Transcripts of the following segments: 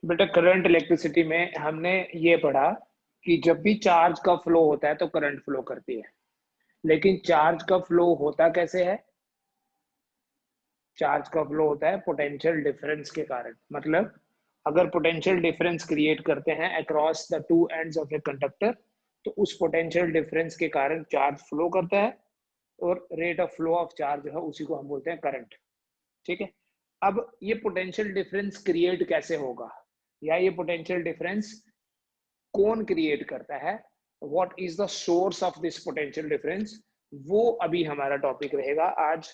बेटा current electricity में हमने ये पढ़ा कि जब भी चार्ज का फ्लो होता है तो करंट फ्लो करती है, लेकिन चार्ज का फ्लो होता कैसे है? चार्ज का फ्लो होता है पोटेंशियल डिफरेंस के कारण। मतलब अगर पोटेंशियल डिफरेंस क्रिएट करते हैं across the two ends of a conductor, तो उस पोटेंशियल डिफरेंस के कारण चार्ज फ्लो करता है, और rate of flow of charge है उसी को हम बोलते हैं करंट। ठीक है, अब ये पोटेंशियल डिफरेंस क्रिएट कैसे होगा, या ये पोटेंशियल डिफरेंस कौन क्रिएट करता है, what is the source of this potential difference, वो अभी हमारा टॉपिक रहेगा आज।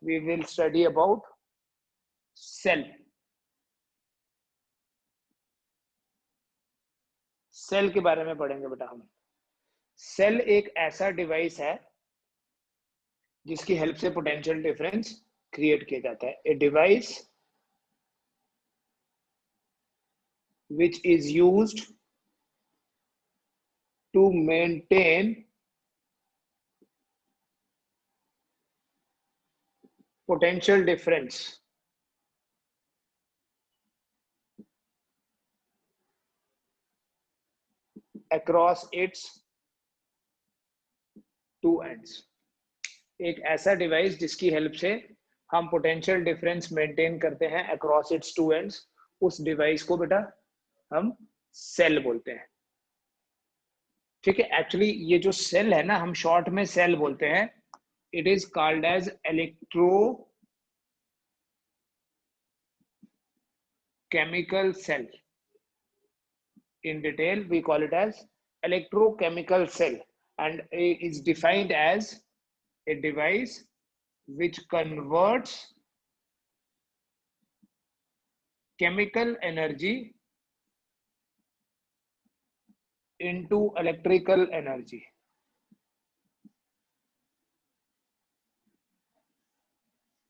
We will study about cell. Cell के बारे में पढ़ेंगे बेटा हम। सेल एक ऐसा डिवाइस है जिसकी हेल्प से पोटेंशियल डिफरेंस क्रिएट किया जाता है। A device which is used to maintain potential difference across its two ends। एक ऐसा डिवाइस जिसकी हेल्प से हम पोटेंशियल डिफरेंस मेंटेन करते हैं अक्रॉस इट्स टू एंड्स, उस डिवाइस को बेटा हम सेल बोलते हैं। ठीक है, एक्चुअली ये जो सेल है ना, हम शॉर्ट में सेल बोलते हैं। It is called as electrochemical cell। in detail we call it as electrochemical cell, and is defined as a device which converts chemical energy into electrical energy।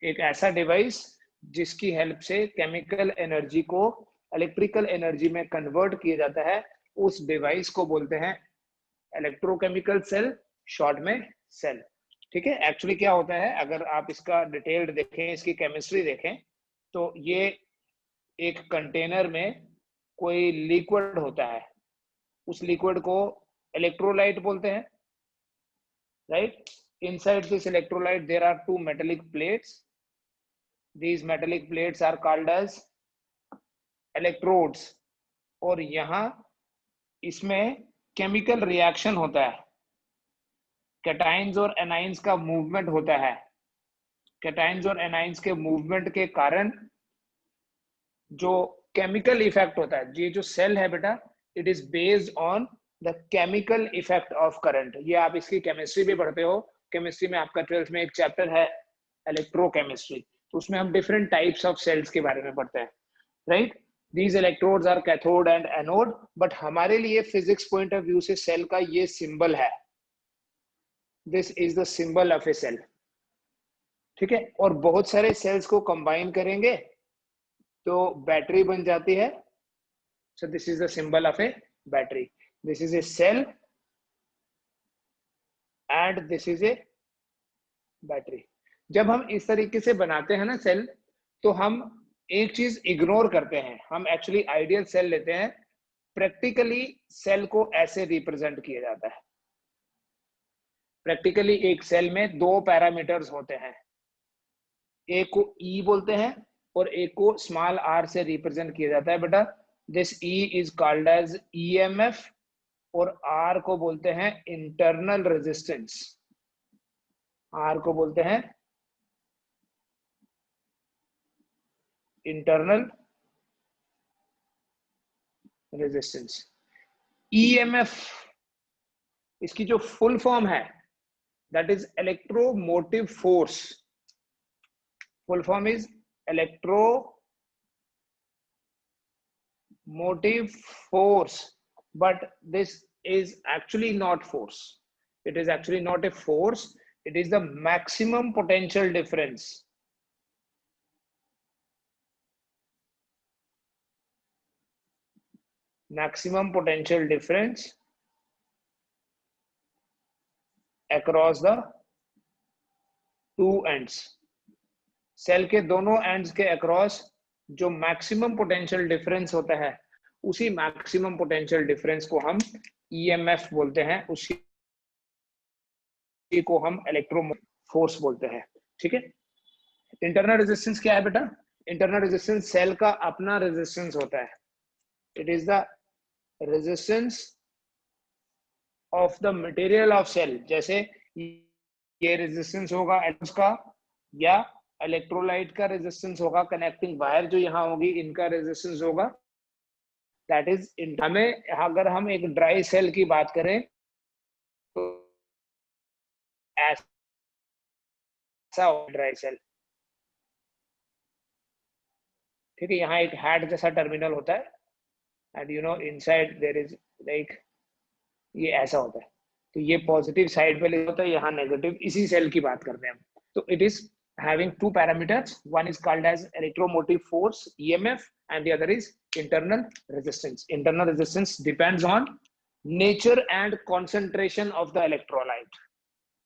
एक ऐसा डिवाइस जिसकी help से chemical energy को electrical energy में convert किया जाता है, उस डिवाइस को बोलते हैं इलेक्ट्रोकेमिकल सेल, शॉर्ट में सेल। ठीक है, एक्चुअली क्या होता है, अगर आप इसका डिटेल्ड देखें, इसकी केमिस्ट्री देखें, तो ये एक कंटेनर में कोई लिक्विड होता है, उस लिक्विड को इलेक्ट्रोलाइट बोलते हैं, right. Inside this electrolyte there are two metallic plates. These metallic plates are called as electrodes। और यहाँ इसमें केमिकल रिएक्शन होता है, कैटाइंस और एनाइंस का मूवमेंट होता है। कैटाइंस और एनाइंस के मूवमेंट के कारण जो केमिकल इफेक्ट होता है, ये जो सेल है बेटा, it is based on the chemical effect of current. ये आप इसकी केमिस्ट्री भी पढ़ते हो, केमिस्ट्री में आपका 12th में एक चैप्टर है इलेक्ट्रोकेमिस्ट्री, तो उसमें हम डिफरेंट टाइप्स ऑफ सेल्स के बारे में पढ़ते हैं, right. These electrodes are cathode and anode, but हमारे लिए फिजिक्स पॉइंट ऑफ व्यू से सेल का ये सिंबल है, this is the symbol of a cell. ठीक है, और बहुत सारे सेल्स को कंबाइन करेंगे तो बैटरी बन जाती है। So this is the symbol of a battery. This is a cell and this is a battery. जब हम इस तरीके से बनाते हैं ना सेल, तो हम एक चीज इग्नोर करते हैं, हम एक्चुअली आइडियल सेल लेते हैं। प्रैक्टिकली सेल को ऐसे रिप्रेजेंट किया जाता है। प्रैक्टिकली एक सेल में दो पैरामीटर्स होते हैं, एक को ई बोलते हैं और एक को स्मॉल आर से रिप्रेजेंट किया जाता है बेटा। This E is called as EMF, और आर को बोलते हैं इंटरनल रेजिस्टेंस। आर को बोलते हैं इंटरनल रेजिस्टेंस। ईएमएफ इसकी जो फुल फॉर्म है, that is electromotive force. Full form is electromotive force, but this is actually not force. It is actually not a force, it is the maximum potential difference. Maximum potential difference across the two ends। Cell के दोनों ends के across जो maximum potential difference होता है, उसी maximum potential difference को हम EMF बोलते हैं, उसी को हम इलेक्ट्रो फोर्स बोलते हैं। ठीक है। इंटरनल रेजिस्टेंस क्या है बेटा? इंटरनल रेजिस्टेंस सेल का अपना रेजिस्टेंस होता है। It is the resistance of the material of cell. जैसे ये रेजिस्टेंस होगा एटम्स का, या इलेक्ट्रोलाइट का रेजिस्टेंस होगा, कनेक्टिंग वायर जो यहाँ होगी इनका रेजिस्टेंस होगा। दैट इज, हमें अगर हम एक ड्राई सेल की बात करें तो ऐसा ड्राई सेल, ठीक है, यहाँ एक हैट जैसा टर्मिनल होता है and you know inside there is like, ये ऐसा होता है। तो ये पॉजिटिव साइड पे होता है, यहाँ नेगेटिव। इसी सेल की बात करते हैं हम। तो it is having two parameters. One is called as electromotive force EMF and the other is internal resistance. Internal resistance depends on nature and concentration of the electrolyte.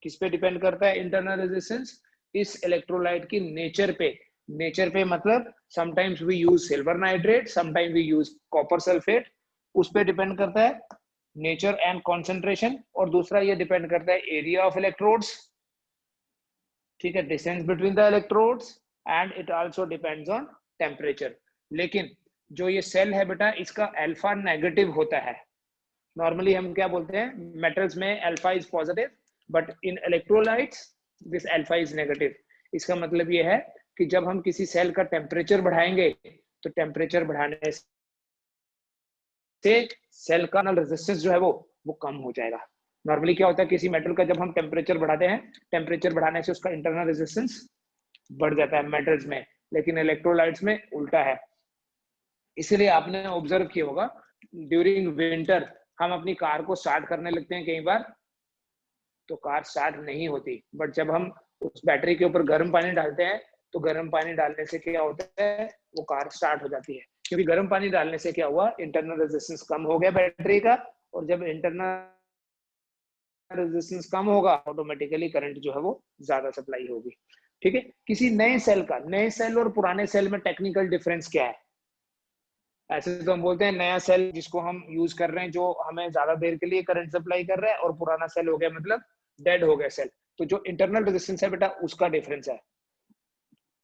किस पे डिपेंड करता है इंटरनल रेजिस्टेंस? इस electrolyte की nature पे। Nature पे मतलब sometimes we use silver nitrate, sometimes we use copper sulphate, उस पे डिपेंड करता है नेचर एंड कॉन्सेंट्रेशन। और दूसरा ये डिपेंड करता है एरिया ऑफ इलेक्ट्रोड्स, ठीक है, distance between the electrodes, and it also depends on temperature. लेकिन जो ये सेल है बेटा, इसका अल्फा नेगेटिव होता है। नॉर्मली हम क्या बोलते हैं, मेटल्स में alpha is positive, but in electrolytes this alpha is negative. इसका मतलब ये है कि जब हम किसी सेल का टेम्परेचर बढ़ाएंगे तो टेम्परेचर बढ़ाने से सेल का रेजिस्टेंस जो है वो कम हो जाएगा। नॉर्मली क्या होता है, किसी मेटल का जब हम टेम्परेचर बढ़ाते हैं, टेम्परेचर बढ़ाने से उसका इंटरनल रेजिस्टेंस बढ़ जाता है मेटल्स में, लेकिन इलेक्ट्रोलाइट्स में उल्टा है। इसीलिए आपने ऑब्जर्व किया होगा ड्यूरिंग विंटर हम अपनी कार को स्टार्ट करने लगते हैं कई बार, तो कार स्टार्ट नहीं होती, बट जब हम उस बैटरी के ऊपर गर्म पानी डालते हैं तो गर्म पानी डालने से क्या होता है, वो कार स्टार्ट हो जाती है। क्योंकि गर्म पानी डालने से क्या हुआ, इंटरनल रेजिस्टेंस कम हो गया बैटरी का, और जब इंटरनल रेजिस्टेंस कम होगा ऑटोमेटिकली करंट जो है वो ज्यादा सप्लाई होगी। ठीक है। किसी नए सेल का, नए सेल और पुराने सेल में टेक्निकल डिफरेंस क्या है? ऐसे तो हम बोलते हैं नया सेल जिसको हम यूज कर रहे हैं, जो हमें ज्यादा देर के लिए करंट सप्लाई कर रहा है, और पुराना सेल हो गया मतलब डेड हो गया सेल। तो जो इंटरनल रेजिस्टेंस है बेटा, उसका डिफरेंस है।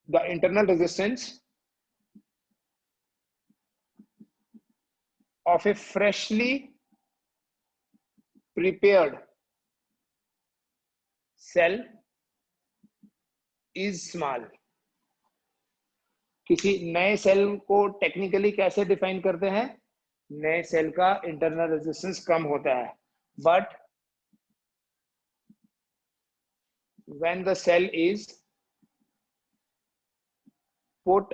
The internal resistance of a freshly prepared cell is small. किसी नए सेल को टेक्निकली कैसे डिफाइन करते हैं? नए सेल का इंटरनल रेजिस्टेंस कम होता है, but when the cell is put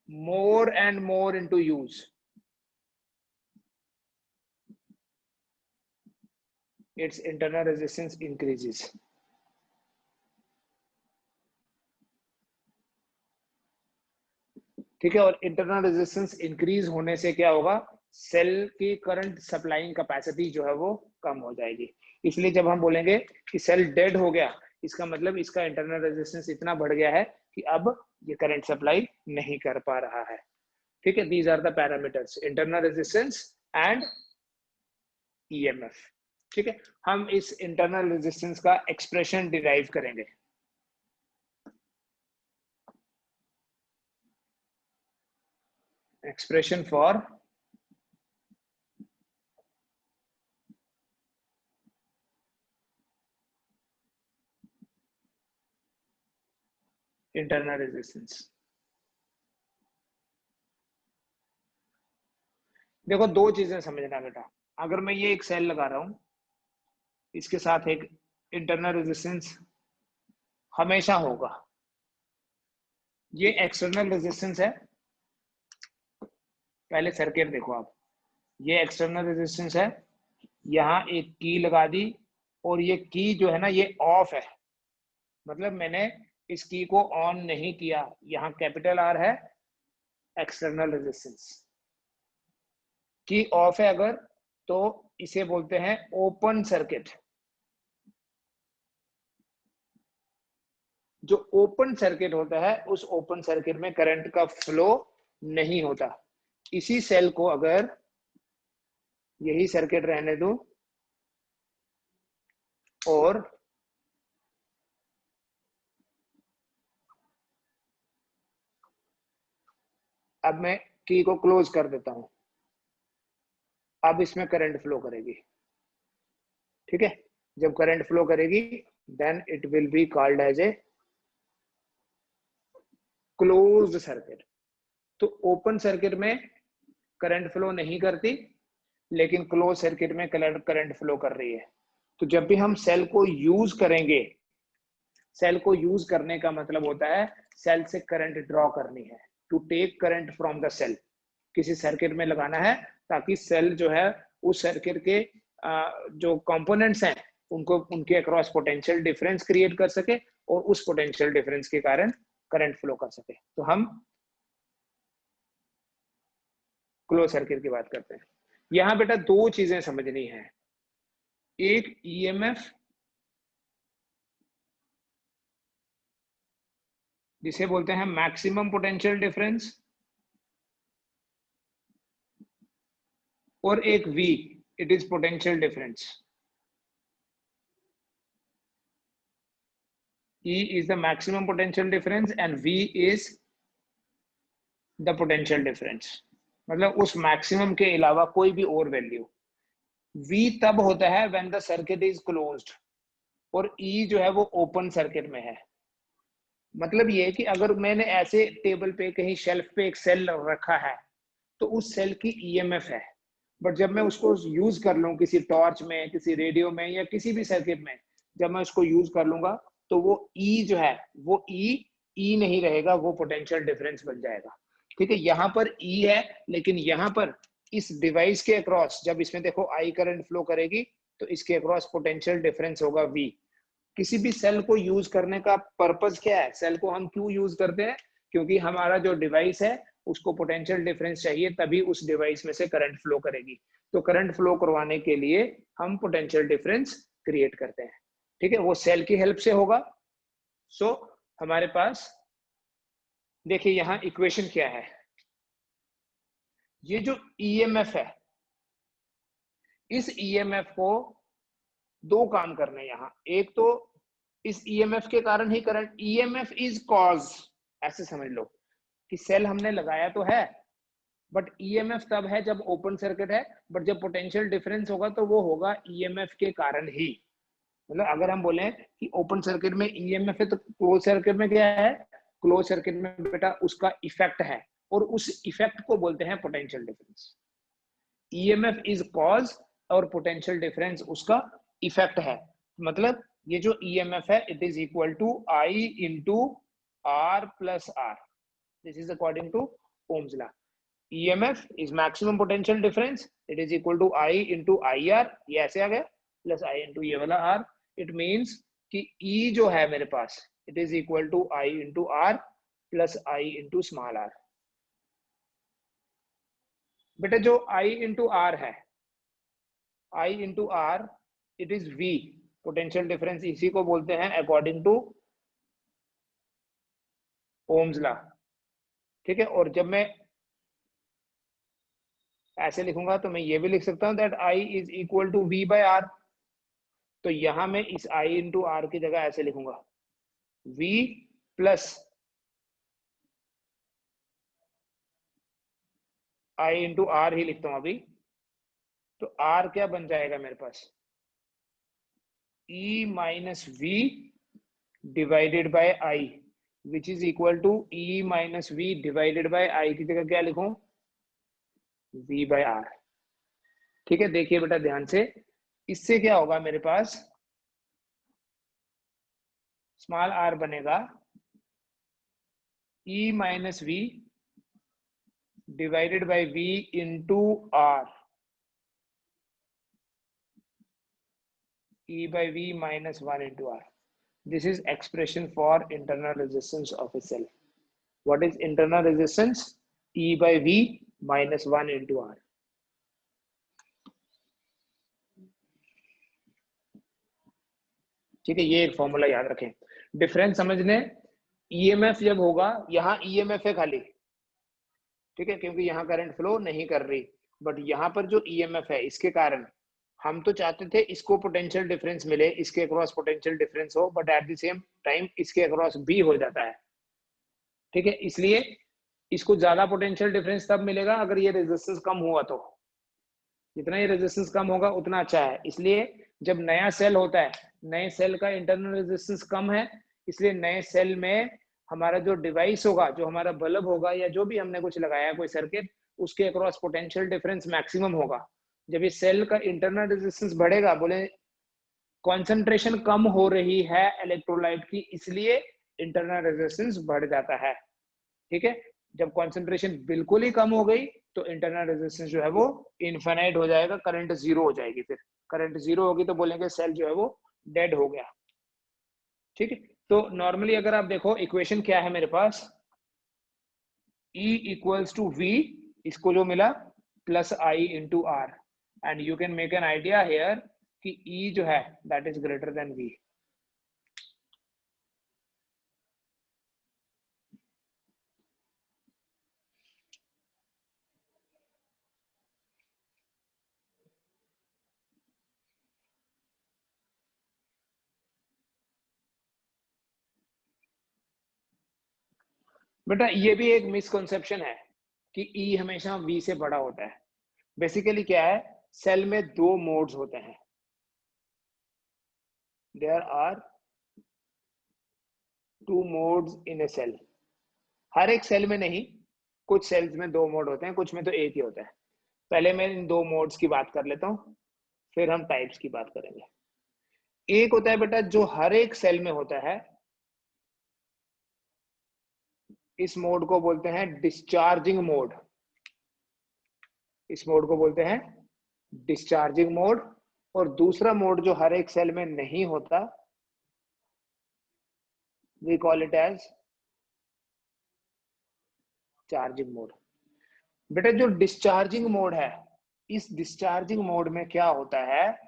more and more into use, its internal resistance increases. ठीक है। और इंटरनल रेजिस्टेंस इंक्रीज होने से क्या होगा, सेल की करंट सप्लाइंग कैपेसिटी जो है वो कम हो जाएगी। इसलिए जब हम बोलेंगे कि सेल डेड हो गया, इसका मतलब इसका इंटरनल रेजिस्टेंस इतना बढ़ गया है कि अब ये करंट सप्लाई नहीं कर पा रहा है। ठीक है। These are the parameters, internal resistance and EMF. ठीक है। हम इस इंटरनल रेजिस्टेंस का एक्सप्रेशन डिराइव करेंगे। Expression for internal resistance. देखो दो चीजें समझना बेटा, अगर मैं ये एक सेल लगा रहा हूं, इसके साथ एक इंटरनल रेजिस्टेंस हमेशा होगा। ये एक्सटर्नल रेजिस्टेंस है, पहले सर्किट देखो आप, ये एक्सटर्नल रेजिस्टेंस है, यहाँ एक की लगा दी, और ये की जो है ना ये ऑफ है, मतलब मैंने इस की को ऑन नहीं किया। यहाँ कैपिटल आर है एक्सटर्नल रेजिस्टेंस, की ऑफ है अगर, तो इसे बोलते हैं ओपन सर्किट। जो ओपन सर्किट होता है उस ओपन सर्किट में करंट का फ्लो नहीं होता। इसी सेल को अगर यही सर्किट रहने दूं और अब मैं की को क्लोज कर देता हूं, अब इसमें करंट फ्लो करेगी। ठीक है, जब करंट फ्लो करेगी then it will be called as a closed circuit. तो ओपन सर्किट में करंट फ्लो नहीं करती, लेकिन क्लोज सर्किट में करंट फ्लो कर रही है। तो जब भी हम सेल को यूज करेंगे, सेल को यूज करने का मतलब होता है सेल से करंट ड्रॉ करनी है, to take current from the cell. किसी सर्किट में लगाना है ताकि सेल जो है उस सर्किट के जो कंपोनेंट्स हैं उनको उनके अक्रॉस पोटेंशियल डिफरेंस क्रिएट कर सके और उस पोटेंशियल डिफरेंस के कारण करंट फ्लो कर सके। तो हम क्लोज सर्किट की बात करते हैं। यहां बेटा दो चीजें समझनी है, एक ईएमएफ जिसे बोलते हैं मैक्सिमम पोटेंशियल डिफरेंस, और एक V, it is potential difference. E is the maximum potential difference and V is the potential difference। मतलब उस मैक्सिमम के अलावा कोई भी और वैल्यू। V तब होता है when the circuit is closed और E जो है वो ओपन सर्किट में है। मतलब ये कि अगर मैंने ऐसे टेबल पे कहीं शेल्फ पे एक सेल रखा है तो उस सेल की ईएमएफ है, बट जब मैं उसको यूज कर लूं किसी टॉर्च में, किसी रेडियो में या किसी भी सर्किट में, जब मैं उसको यूज कर लूंगा तो वो ई जो है वो ई नहीं रहेगा, वो पोटेंशियल डिफरेंस बन जाएगा। ठीक है, यहाँ पर ई है, लेकिन यहाँ पर इस डिवाइस के अक्रॉस जब इसमें देखो आई करंट फ्लो करेगी तो इसके अक्रॉस पोटेंशियल डिफरेंस होगा वी। किसी भी सेल को यूज करने का पर्पस क्या है, सेल को हम क्यों यूज करते हैं? क्योंकि हमारा जो डिवाइस है उसको पोटेंशियल डिफरेंस चाहिए, तभी उस डिवाइस में से करंट फ्लो करेगी। तो करंट फ्लो करवाने के लिए हम पोटेंशियल डिफरेंस क्रिएट करते हैं। ठीक है, वो सेल की हेल्प से होगा। सो हमारे पास देखिए यहां इक्वेशन क्या है, ये जो ईएमएफ है, इस ईएमएफ को दो काम करने यहां। एक तो इस ईएमएफ के कारण ही करंट, ईएमएफ इज कॉज, ऐसे समझ लो कि सेल हमने लगाया तो है, बट ईएमएफ तब है जब ओपन सर्किट है, बट जब पोटेंशियल डिफरेंस होगा तो वो होगा ईएमएफ के कारण ही। मतलब अगर हम बोले कि ओपन सर्किट में ईएमएफ है तो क्लोज सर्किट में क्या है? क्लोज सर्किट में बेटा उसका इफेक्ट है, और उस इफेक्ट को बोलते हैं potential difference. EMF is cause और पोटेंशियल डिफरेंस उसका इफेक्ट है। मतलब ये जो ईएमएफ है it is equal to I into R plus R, this is according to Ohm's law. EMF is maximum potential difference, it is equal to I into IR, ये ऐसे आ गया, plus I into ये वाला R। It means कि E जो है मेरे पास it is equal to I into R plus I into small r। बेटा जो I into R है, I into R it is V, potential difference इसी को बोलते हैं अकॉर्डिंग टू ओम्स लॉ। ठीक है, और जब मैं ऐसे लिखूंगा तो मैं ये भी लिख सकता हूं that I is equal to V by R। तो यहां मैं इस I इंटू आर की जगह ऐसे लिखूंगा V plus I into R ही लिखता हूं अभी। तो R क्या बन जाएगा मेरे पास? E minus V divided by I, which is equal to E minus V divided by I की जगह क्या लिखूं? V by R। ठीक है, देखिए बेटा ध्यान से, इससे क्या होगा मेरे पास? स्मॉल r बनेगा E minus V divided by V into R, E by V minus 1 into R. This is expression for internal resistance of a cell. What is internal resistance? E by V minus 1 into R. ठीक है, ये एक formula याद रखें। Difference समझने, EMF जब होगा, यहाँ ईएमएफ है खाली, ठीक है, क्योंकि यहाँ करंट फ्लो नहीं कर रही, बट यहाँ पर जो ईएमएफ है इसके कारण हम तो चाहते थे इसको पोटेंशियल डिफरेंस मिले, इसके अक्रॉस पोटेंशियल डिफरेंस हो, but at the same time इसके अक्रॉस भी हो जाता है, ठीक है। इसलिए इसको ज्यादा पोटेंशियल डिफरेंस तब मिलेगा अगर ये रेजिस्टेंस कम हुआ, तो जितना ये रेजिस्टेंस कम होगा उतना अच्छा है। इसलिए जब नया सेल होता है, नए सेल का इंटरनल रेजिस्टेंस कम है, इसलिए नए सेल में हमारा जो डिवाइस होगा, जो हमारा बल्ब होगा या जो भी हमने कुछ लगाया कोई सर्किट, उसके अक्रॉस पोटेंशियल डिफरेंस मैक्सिमम होगा। जब इस सेल का इंटरनल रेजिस्टेंस बढ़ेगा, बोले कॉन्सेंट्रेशन कम हो रही है इलेक्ट्रोलाइट की, इसलिए इंटरनल रेजिस्टेंस बढ़ जाता है, ठीक है। जब कॉन्सेंट्रेशन बिल्कुल ही कम हो गई तो इंटरनल रेजिस्टेंस जो है वो इनफाइनाइट हो जाएगा, करंट जीरो हो जाएगी। फिर करंट जीरो होगी तो बोलेंगे सेल जो है वो डेड हो गया, ठीक है। तो नॉर्मली अगर आप देखो इक्वेशन क्या है मेरे पास, E इक्वल्स टू V, इसको जो मिला, plus I into R, and you can make an idea here कि E जो है that is greater than V। बेटा ये भी एक मिसकंसेप्शन है कि E हमेशा V से बड़ा होता है। बेसिकली क्या है, सेल में दो मोड्स होते हैं, there are two modes in a cell. हर एक सेल में नहीं, कुछ सेल्स में दो मोड होते हैं, कुछ में तो एक ही होता है। पहले मैं इन दो मोड्स की बात कर लेता हूँ, फिर हम टाइप्स की बात करेंगे। एक होता है बेटा जो हर एक सेल में होता है, इस मोड को बोलते हैं डिस्चार्जिंग मोड, इस मोड को बोलते हैं डिस्चार्जिंग मोड। और दूसरा मोड जो हर एक सेल में नहीं होता, we call it as charging mode. बेटा जो डिस्चार्जिंग मोड है, इस डिस्चार्जिंग मोड में क्या होता है,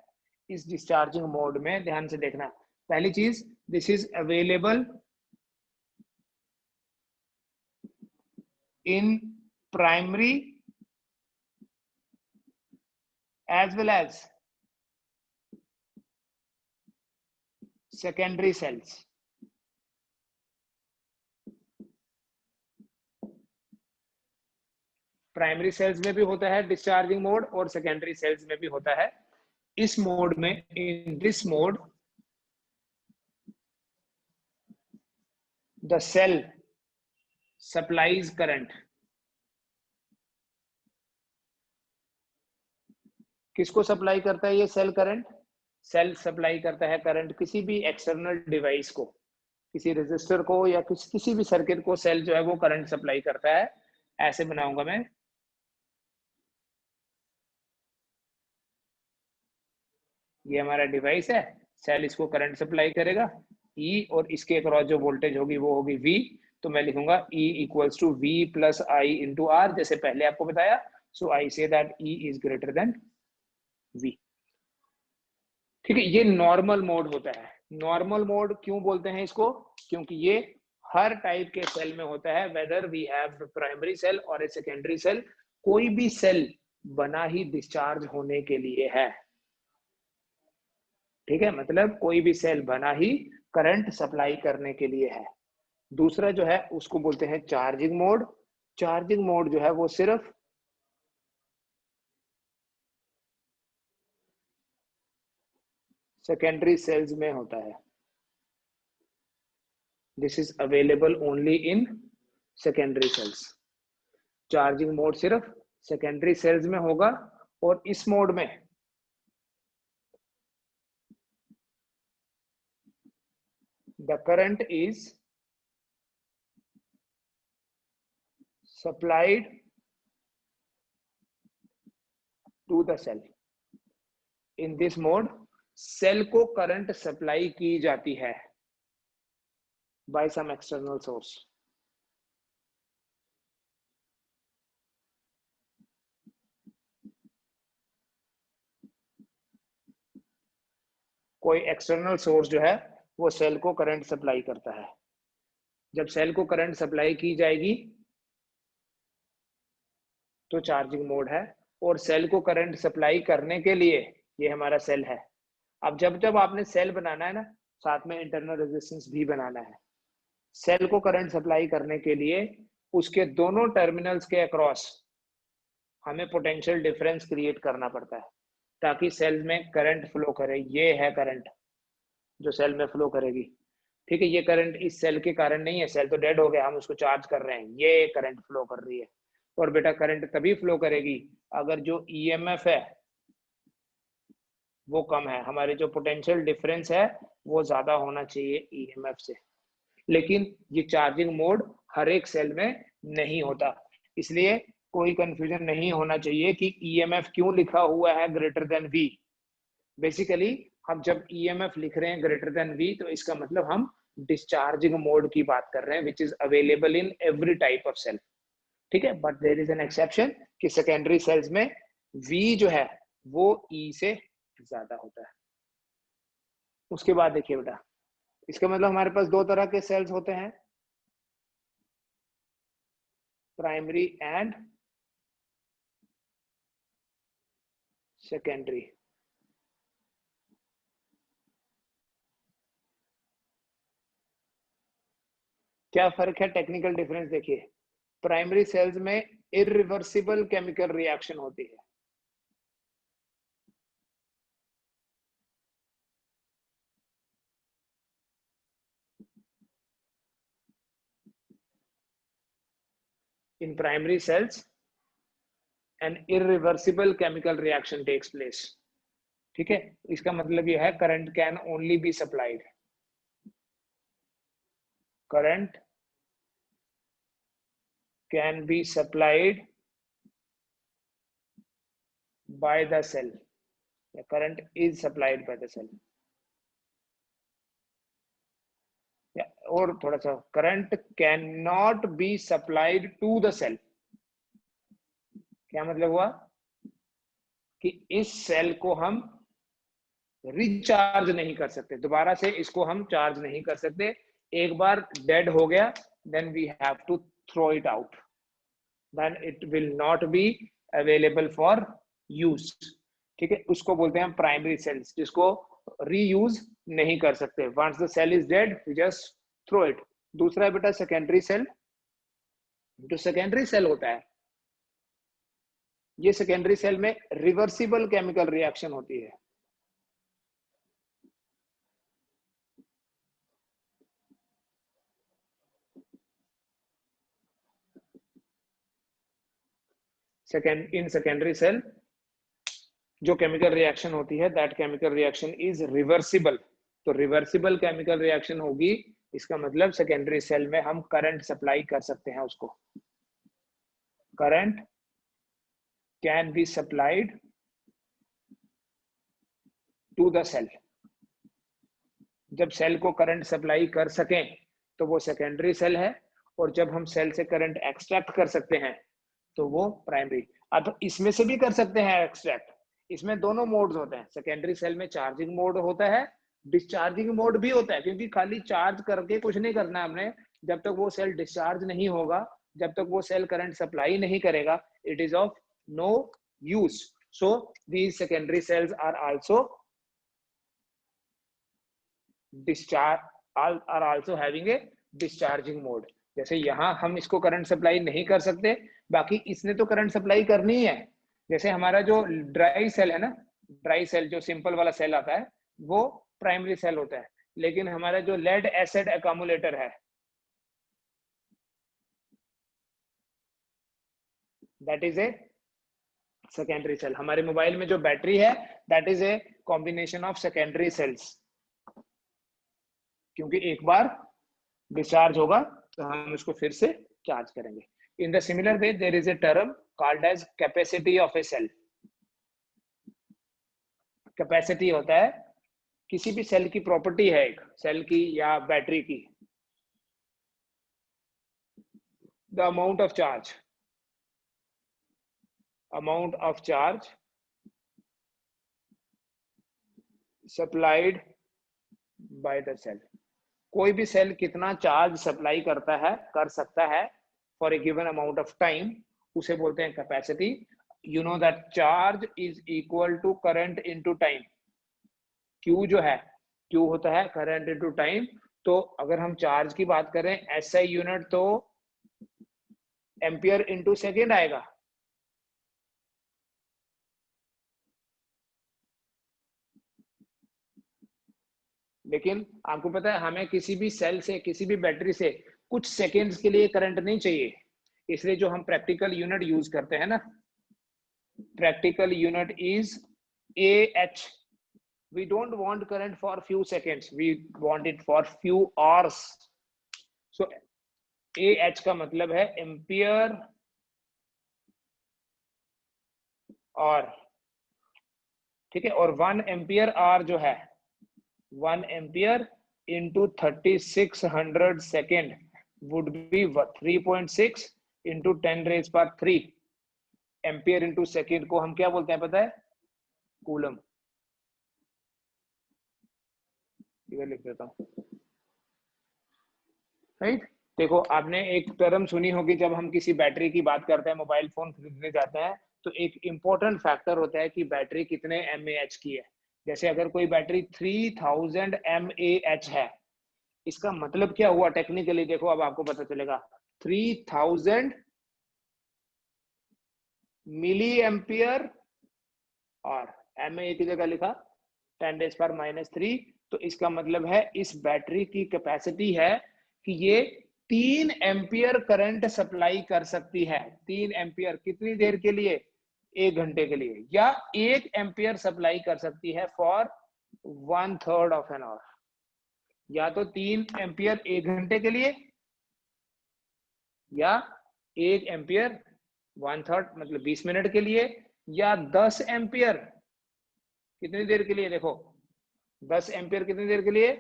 इस डिस्चार्जिंग मोड में ध्यान से देखना, पहली चीज, this is available in primary as well as secondary cells। Primary cells में भी होता है डिस्चार्जिंग मोड और सेकेंडरी सेल्स में भी होता है। इस मोड में, in this mode, the cell supplies current. किसको सप्लाई करता है ये सेल करंट? सेल सप्लाई करता है करंट किसी भी एक्सटर्नल डिवाइस को, किसी रेजिस्टर को या किसी भी सर्किट को सेल जो है वो करंट सप्लाई करता है। ऐसे बनाऊंगा मैं, ये हमारा डिवाइस है, सेल इसको करंट सप्लाई करेगा E, और इसके अक्रॉस जो वोल्टेज होगी वो होगी V। तो मैं लिखूंगा E equals to V plus I into R, जैसे पहले आपको बताया। So I say that E is greater than V, ठीक है। ये नॉर्मल मोड होता है। नॉर्मल मोड क्यों बोलते हैं इसको? क्योंकि ये हर टाइप के सेल में होता है, whether we have primary cell और ए सेकेंडरी सेल, कोई भी सेल बना ही डिस्चार्ज होने के लिए है, ठीक है। मतलब कोई भी सेल बना ही करंट सप्लाई करने के लिए है। दूसरा जो है उसको बोलते हैं चार्जिंग मोड। चार्जिंग मोड जो है वो सिर्फ सेकेंडरी सेल्स में होता है। This is available only in secondary cells. Charging mode सिर्फ सेकेंडरी सेल्स में होगा, और इस मोड में the current is supplied to the cell. In this mode cell को करंट सप्लाई की जाती है बाय सम एक्सटर्नल सोर्स। कोई एक्सटर्नल सोर्स जो है वो सेल को करंट सप्लाई करता है। जब सेल को करंट सप्लाई की जाएगी तो चार्जिंग मोड है, और सेल को करंट सप्लाई करने के लिए ये हमारा सेल है। अब जब जब आपने सेल बनाना है ना, साथ में इंटरनल रेजिस्टेंस भी बनाना है। सेल को करंट सप्लाई करने के लिए उसके दोनों टर्मिनल्स के अक्रॉस हमें पोटेंशियल डिफरेंस क्रिएट करना पड़ता है ताकि सेल में करंट फ्लो करे। ये है करंट जो सेल में फ्लो करेगी, ठीक है। ये करंट इस सेल के कारण नहीं है, सेल तो डेड हो गया, हम उसको चार्ज कर रहे हैं, ये करंट फ्लो कर रही है। और बेटा करंट तभी फ्लो करेगी अगर जो ईएमएफ है वो कम है, हमारे जो पोटेंशियल डिफरेंस है वो ज्यादा होना चाहिए ईएमएफ से। लेकिन ये चार्जिंग मोड हर एक सेल में नहीं होता, इसलिए कोई कंफ्यूजन नहीं होना चाहिए कि ईएमएफ क्यों लिखा हुआ है ग्रेटर देन वी। बेसिकली हम जब ईएमएफ लिख रहे हैं ग्रेटर देन वी तो इसका मतलब हम डिस्चार्जिंग मोड की बात कर रहे हैं, which is available in every type of cell, ठीक है। But there is an exception कि सेकेंडरी सेल्स में वी जो है वो ई से ज्यादा होता है। उसके बाद देखिए बेटा, इसका मतलब हमारे पास दो तरह के सेल्स होते हैं, प्राइमरी एंड सेकेंडरी। क्या फर्क है, टेक्निकल डिफरेंस देखिए। प्राइमरी सेल्स में इरिवर्सिबल केमिकल रिएक्शन होती है, in primary cells an irreversible chemical reaction takes place, ठीक है। इसका मतलब यह है current can only be supplied, current can be supplied by the cell, the current is supplied by the cell, और थोड़ा सा current can not be supplied to the cell. क्या मतलब हुआ कि इस सेल को हम रिचार्ज नहीं कर सकते, दोबारा से इसको हम चार्ज नहीं कर सकते। एक बार डेड हो गया then we have to throw it out, then it will not be available for use, ठीक है। उसको बोलते हैं प्राइमरी सेल्स, जिसको रीयूज नहीं कर सकते। Once the cell is dead we just throw it. दूसरा है बेटा सेकेंडरी सेल। जो सेकेंडरी सेल होता है, ये सेकेंडरी सेल में रिवर्सिबल केमिकल रिएक्शन होती है। इन सेकेंडरी सेल जो केमिकल रिएक्शन होती है, that chemical reaction is reversible. तो रिवर्सिबल केमिकल रिएक्शन होगी, इसका मतलब सेकेंडरी सेल में हम करंट सप्लाई कर सकते हैं उसको। Current can be supplied to the cell. जब सेल को करंट सप्लाई कर सकें तो वो सेकेंडरी सेल है, और जब हम सेल से करंट एक्सट्रैक्ट कर सकते हैं तो वो प्राइमरी। अब इसमें से भी कर सकते हैं एक्सट्रैक्ट, इसमें दोनों मोड्स होते हैं। सेकेंडरी सेल में चार्जिंग मोड होता है, डिस्चार्जिंग मोड भी होता है, क्योंकि खाली चार्ज करके कुछ नहीं करना है हमने। जब तक वो सेल डिस्चार्ज नहीं होगा, जब तक वो सेल करंट सप्लाई नहीं करेगा, it is of no use. So these secondary cells are also discharge, are also having a discharging mode. जैसे यहाँ हम इसको करंट सप्लाई नहीं कर सकते, बाकी इसने तो करंट सप्लाई करनी ही है। जैसे हमारा जो ड्राई सेल है ना, ड्राई सेल जो सिंपल वाला सेल आता है वो प्राइमरी सेल होता है, लेकिन हमारा जो लेड एसिड अकोमुलेटर है that is a secondary cell. हमारे मोबाइल में जो बैटरी है that is a combination of secondary cells, क्योंकि एक बार डिस्चार्ज होगा तो हम उसको फिर से चार्ज करेंगे। In the similar way there is a term called as capacity of a cell. Capacity होता है किसी भी सेल की प्रॉपर्टी है, एक सेल की या बैटरी की, the amount of charge supplied by the cell। कोई भी सेल कितना चार्ज सप्लाई करता है, कर सकता है for a given amount of time, उसे बोलते हैं capacity. You know that charge is equal to current into time. Q जो है, Q होता है करंट इनटू टाइम। तो अगर हम चार्ज की बात करें SI यूनिट तो एम्पियर इनटू सेकेंड आएगा। लेकिन आपको पता है हमें किसी भी सेल से, किसी भी बैटरी से कुछ सेकेंड्स के लिए करंट नहीं चाहिए, इसलिए जो हम प्रैक्टिकल यूनिट यूज करते हैं ना, practical unit is AH। We don't want current for few seconds, we want it for few hours. So AH का मतलब है एम्पियर और, ठीक है, और 1 एम्पियर आर जो है 1 ampere into 3600 second would be 3.6 into 10⁻³ ampere into second को हम क्या बोलते हैं पता है? कूलम। इधर लिख देता हूं, राइट। देखो आपने एक टर्म सुनी होगी, जब हम किसी बैटरी की बात करते हैं, मोबाइल फोन खरीदने जाते हैं, तो एक इंपॉर्टेंट फैक्टर होता है कि बैटरी कितने mAh की है। जैसे अगर कोई बैटरी 3000 mAh है, इसका मतलब क्या हुआ टेक्निकली, देखो अब आपको पता चलेगा। 3000 मिली एम्पियर और mAh की जगह लिखा 10⁻³ तो इसका मतलब है इस बैटरी की कैपेसिटी है कि ये 3 एम्पियर करंट सप्लाई कर सकती है। 3 एम्पियर कितनी देर के लिए? 1 घंटे के लिए। या 1 एम्पियर सप्लाई कर सकती है फॉर 1/3 ऑफ एन आवर। या तो 3 एम्पियर 1 घंटे के लिए, या 1 एम्पियर 1/3 मतलब 20 मिनट के लिए, या 10 एम्पियर कितनी देर के लिए? देखो 10 एम्पियर कितनी देर के लिए?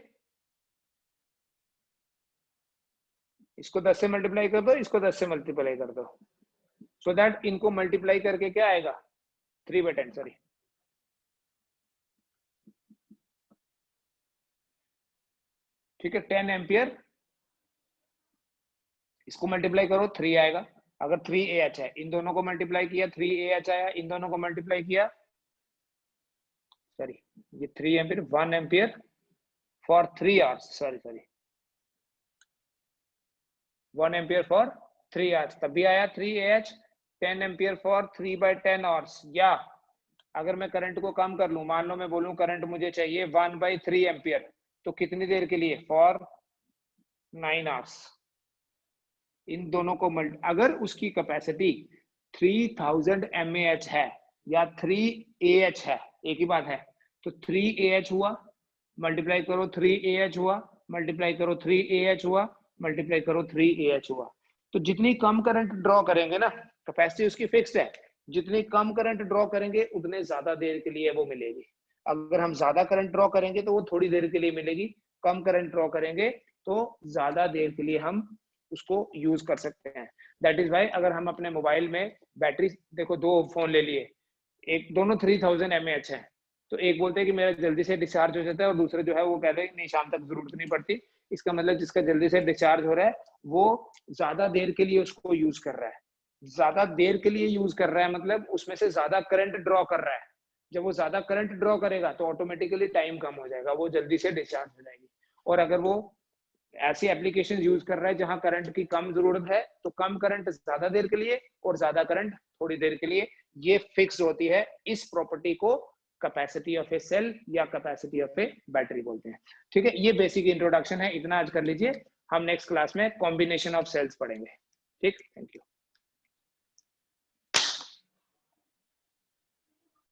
इसको 10 से मल्टीप्लाई कर दो, इसको 10 से मल्टीप्लाई कर दो, सो दैट इनको मल्टीप्लाई करके क्या आएगा? 3/10, सॉरी। ठीक है, 10 एम्पियर, इसको मल्टीप्लाई करो 3 आएगा। अगर 3AH है, इन दोनों को मल्टीप्लाई किया 3AH आया, इन दोनों को मल्टीप्लाई किया, सॉरी ये 3 ampere 1 ampere for 3 hours, sorry 1 ampere for 3 hours, तब भी आया 3AH। 10 ampere for 3/10 hours. या अगर मैं करंट को कम कर लूं, मान लो मैं बोलूं करंट मुझे चाहिए 1/3 एम्पियर, तो कितनी देर के लिए? For 9 hours. इन दोनों को अगर उसकी कैपेसिटी 3000 mAh है या 3AH है, एक ही बात है, तो 3AH हुआ, मल्टीप्लाई करो 3AH हुआ, मल्टीप्लाई करो 3AH हुआ, मल्टीप्लाई करो 3AH हुआ। तो जितनी कम करंट ड्रॉ करेंगे ना, कैपेसिटी उसकी फिक्स्ड है, जितनी कम करंट ड्रॉ करेंगे उतने ज्यादा देर के लिए वो मिलेगी। अगर हम ज्यादा करंट ड्रॉ करेंगे तो वो थोड़ी देर के लिए मिलेगी, कम करंट ड्रॉ करेंगे तो ज्यादा देर के लिए हम उसको यूज कर सकते हैं। दैट इज वाई अगर हम अपने मोबाइल में बैटरी, देखो 2 फोन ले लिए, एक दोनों 3000 mAh है, तो एक बोलते हैं कि मेरा जल्दी से डिस्चार्ज हो जाता है, और दूसरे जो है वो कहते हैं नहीं शाम तक जरूरत नहीं पड़ती। इसका मतलब जिसका जल्दी से डिस्चार्ज हो रहा है वो ज्यादा देर के लिए उसको यूज कर रहा है। ज्यादा देर के लिए यूज कर रहा है मतलब उसमें से ज्यादा करंट ड्रॉ कर रहा है। जब वो ज्यादा करंट ड्रॉ करेगा तो ऑटोमेटिकली टाइम कम हो जाएगा, वो जल्दी से डिस्चार्ज हो जाएगी। और अगर वो ऐसी एप्लीकेशन यूज कर रहा है जहां करंट की कम जरूरत है, तो कम करंट ज्यादा देर के लिए और ज्यादा करंट थोड़ी देर के लिए, ये फिक्स होती है। इस प्रॉपर्टी को कैपेसिटी ऑफ ए सेल या कैपेसिटी ऑफ ए बैटरी बोलते हैं। ठीक है, ये बेसिक इंट्रोडक्शन है, इतना आज कर लीजिए। हम नेक्स्ट क्लास में कॉम्बिनेशन ऑफ सेल्स पढ़ेंगे। ठीक।